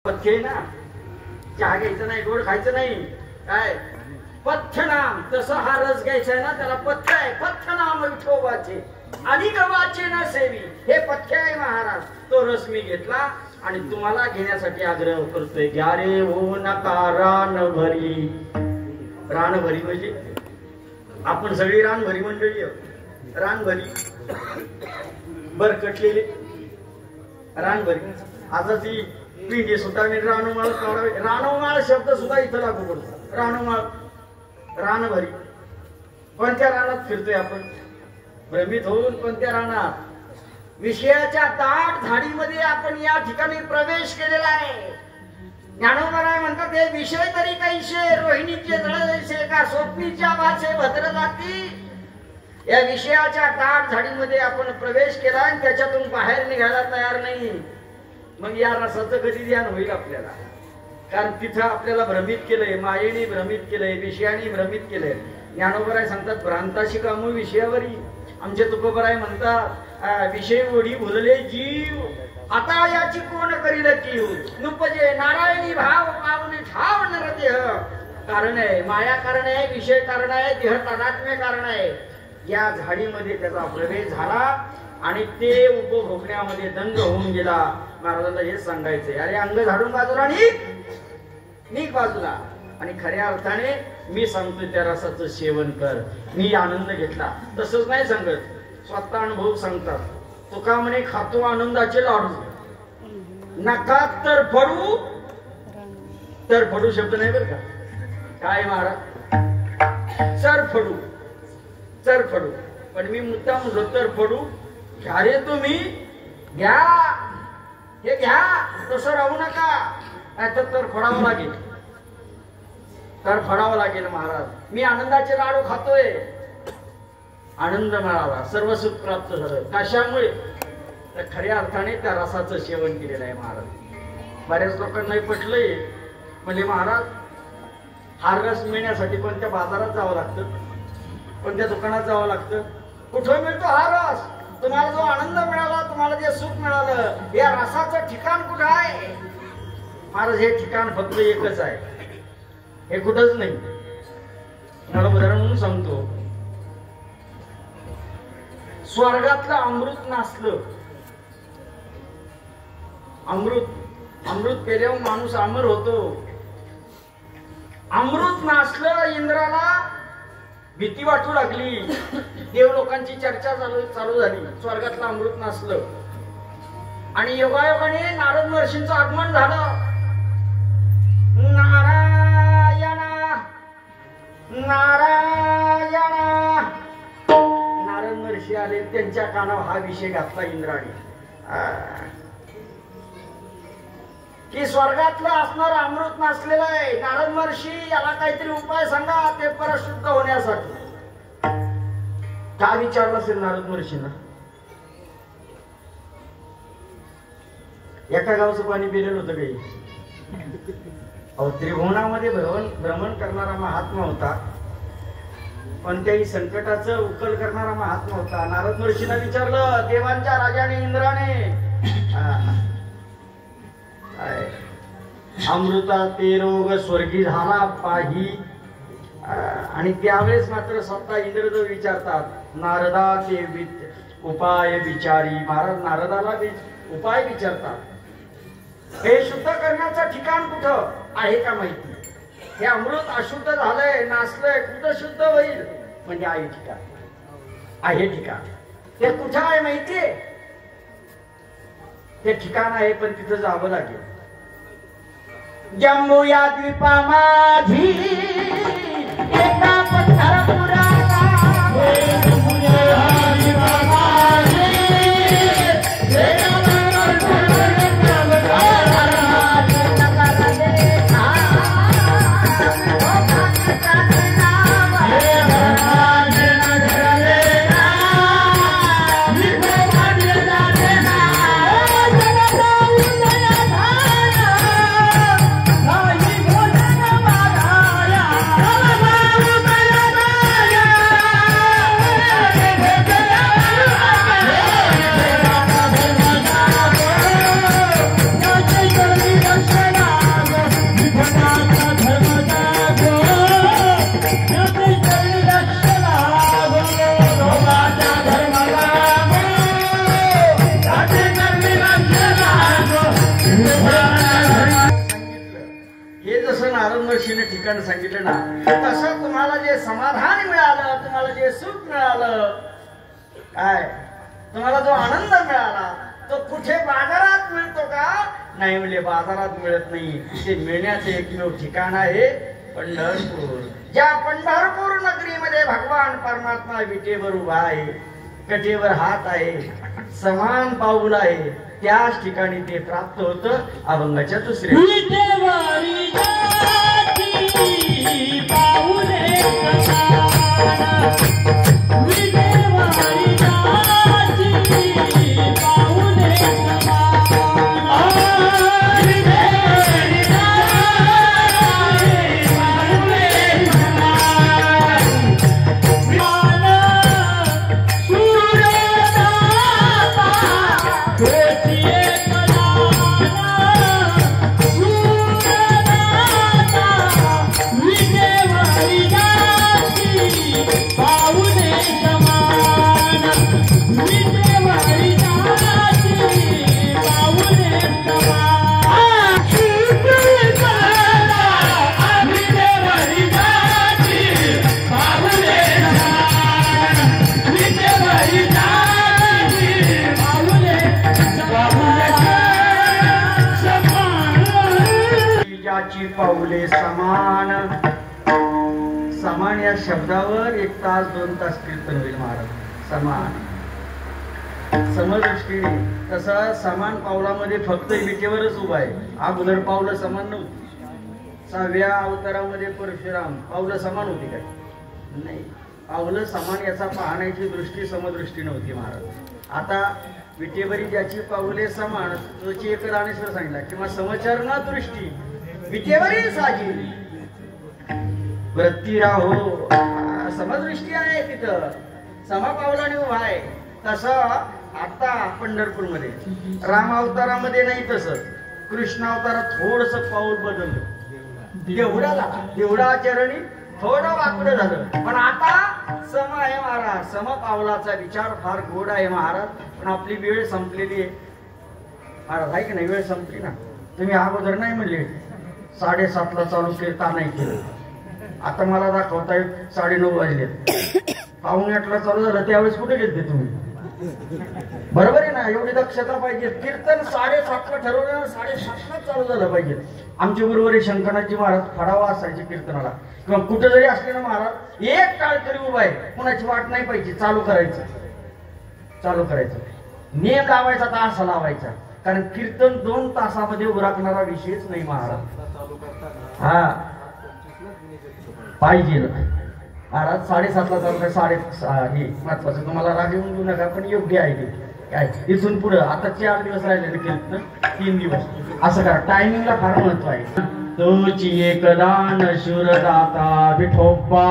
पथ्य ना, चहा घ्यायचं नाही, गोड खायचं नाही, काय पथ्य नाम, तसं हा रस घ्यायचा आहे ना, त्याला पथ्य आहे. पथ्य नाम विठोबाचे आणि गवाचे न सेवी, हे पथ्य आहे महाराज. तो रस मी घेतला आणि तुम्हाला घेण्यासाठी आग्रह करतोय. घ्या रे हो नका रानभरी. रानभरी म्हणजे आपण सगळी रानभरी मंडळी आहोत. रानभरी बरकटलेली रानभरी. आता ती पिंडी सुद्धा मी रानोमाळ काढावी. रानोमाळ शब्द सुद्धा इथं लागू पडतो. रानोमाळ, रानभरी. कोणत्या रानात फिरतोय आपण? भ्रमित होऊन कोणत्या रानात? विषयाच्या दाट झाडीमध्ये आपण या ठिकाणी प्रवेश केलेला आहे. ज्ञानोबराय म्हणतात हे विषय तरी कैसे, रोहिणीचे जळजैसे का स्वप्नीच्या वाचे भद्र जाती. या विषयाच्या दाट झाडीमध्ये आपण प्रवेश केला आणि त्याच्यातून बाहेर निघायला तयार नाही. मग या रसाचं कधी ध्यान होईल आपल्याला? कारण तिथं आपल्याला भ्रमित केलंय, मायेने भ्रमित केलंय, विषयाने भ्रमित केलंय. ज्ञानोबराय सांगतात भ्रांताशी कामू विषयावरी. आमचे तुकोबराय म्हणतात विषय ओढी भुलले जीव, आता याची कोण करील कीव. नुपजे नारायणी भाव पावने ठाव नरदेह. कारण आहे माया, कारण आहे विषय, कारण आहे देह तादात्म्य, कारण आहे. या झाडीमध्ये त्याचा प्रवेश झाला आणि ते उपभोगण्यामध्ये दंग होऊन गेला. महाराजांना हेच सांगायचंय, अरे अंग झाडून बाजूला निघ बाजूला. आणि खऱ्या अर्थाने मी सांगतोय त्या रसाचं सेवन कर. मी आनंद घेतला तसंच नाही सांगत, स्वतः अनुभव सांगतात. तुका म्हणे खातो आनंदाचे लाडू, नका तर पडू. तर पडू शब्द नाही बरं का. काय महाराज? सर पडू, तर पडू. पण मी मुद्दा म्हणतो तर पडू. घ्या रे तुम्ही, घ्या, हे घ्या, तसं राहू नका. नाहीतर तर फडावं लागेल, तर फडावं लागेल. महाराज मी आनंदाचे लाडू खातोय, आनंद मिळाला, सर्व सुख प्राप्त झालं. कशामुळे? तर खऱ्या अर्थाने त्या रसाचं सेवन केलेलं आहे महाराज. बऱ्याच लोकांनाही पटलंय. म्हणजे महाराज हा रस मिळण्यासाठी कोणत्या बाजारात जावं लागतं, कोणत्या दुकानात जावं लागतं? कुठं मिळतो हा रस? तुम्हाला जो आनंद मिळाला, तुम्हाला जे सुख मिळालं, या रसाचं ठिकाण कुठं आहे? महाराज हे ठिकाण फक्त एकच आहे, हे कुठंच नाही. मला उदाहरण म्हणून सांगतो. स्वर्गातलं अमृत नासलं, अमृत पेल्यावर माणूस अमर होतो. अमृत नासलं, इंद्राला भीती वाटू लागली. देव लोकांची चर्चा चालू झाली. स्वर्गातलं अमृत नासलं आणि योगायोगाने नारद महर्षींचं आगमन झालं. नारायणा नारायणा, नारद महर्षी आले. त्यांच्या कानावर हा विषय घातला इंद्राने की स्वर्गातलं असणार अमृत नसलेलं आहे. नारद महर्षी याला काहीतरी उपाय सांगा ते परशुद्ध होण्यासाठी. काय विचारलं असेल नारद महर्षींना? एका गावचं पाणी पिलेलं होतं काही. त्रिभुवनामध्ये भ्रमण करणारा महात्मा होता, पण त्याही संकटाचं उकल करणारा महात्मा होता. नारद महर्षींना विचारलं, देवांच्या राजाने इंद्राने अमृता ते रोग स्वर्गी झाला पाही. आणि त्यावेळेस मात्र स्वतः इंद्रदेव विचारतात, नारदा ते उपाय विचारी. महाराज नारदाला उपाय विचारतात. हे शुद्ध करण्याचं ठिकाण कुठं आहे का माहिती? हे अमृत अशुद्ध झालंय, नासलंय, कुठं शुद्ध होईल? म्हणजे आहे ठिकाण, आहे ठिकाण. ते कुठं आहे माहितीये? ते ठिकाण आहे पण तिथं जावं लागेल. जम्मू या द्वीपामाधी एका पत्थरपुराला हे जसं नारद ऋषीने ठिकाण सांगितलं ना, तसं तुम्हाला जे समाधान मिळालं, तुम्हाला जे सुख मिळालं, काय तुम्हाला जो आनंद मिळाला तो कुठे बाजारात मिळतो का? नाही, म्हणजे बाजारात मिळत नाही. ते मिळण्याचे एकमेव ठिकाण आहे पंढरपूर. ज्या पंढरपूर नगरीमध्ये भगवान परमात्मा विटेवर उभा आहे, कटेवर हात आहे, समान पाऊल आहे, त्याच ठिकाणी ते प्राप्त होतं अभंगाच्या दुसऱ्या. पाऊले समान. समान या शब्दावर 1 तास 2 तास कीर्तन होईल महाराज. समान समदृष्टीने तसा समान पावलामध्ये फक्त विटेवरच उभा आहे. अगोदर पावलं समान नव्हती. 6व्या अवतारामध्ये परशुराम पावलं समान होती काय? नाही, पावलं समान याचा पाहण्याची दृष्टी समदृष्टी नव्हती महाराज. आता विटेवरी ज्याची पावले समान तोची एक दानेश्वर सांगितला किंवा समचरणा दृष्टी विटेवरी साजी वृत्ती राहो. समदृष्टी आहे तिथं, समपावलाने उभा आहे. तसं आता पंढरपूरमध्ये राम अवतारामध्ये नाही, तसं कृष्ण अवतारात थोडस पाऊल बदललं. देवडा झाला, देवडा चरणी थोडं वाकडं झालं, पण आता सम आहे महाराज. समपावलाचा विचार फार गोड आहे महाराज. पण आपली वेळ संपलेली आहे महाराज, आहे की नाही? वेळ संपली ना. तुम्ही अगोदर नाही म्हणले 7:30ला चालू कीर्तन नाही केलं. आता मला दाखवताय 9:30 वाजले. 7:45ला चालू झालं, त्यावेळेस कुठे गेलते तुम्ही? बरोबर आहे ना? एवढी दक्षता पाहिजे. कीर्तन 7:30ला ठरवलं, 7:60ला चालू झालं पाहिजे. आमचे गुरुवारी शंकरनाथजी महाराज फडावा असायचे कीर्तनाला, किंवा कुठं जरी असले ना महाराज, एक टाळ तरी उभा आहे, कुणाची वाट नाही पाहिजे. चालू करायचं, चालू करायचं. नियम लावायचा, तास लावायचा. कारण कीर्तन 2 तासामध्ये उरकणारा विषयच नाही महाराज. हा पाहिजे महाराज. 7:30ला चालू काय? 6:30 हे महत्वाचं. तुम्हाला राग येऊन देऊ नका, पण योग्य आहे ते. काय इथून पुढं आता 4 दिवस राहिले कीर्तन, 3 दिवस असं करा. टायमिंगला फार महत्व आहे. तुझी एक दान शूरदाता विठोबा.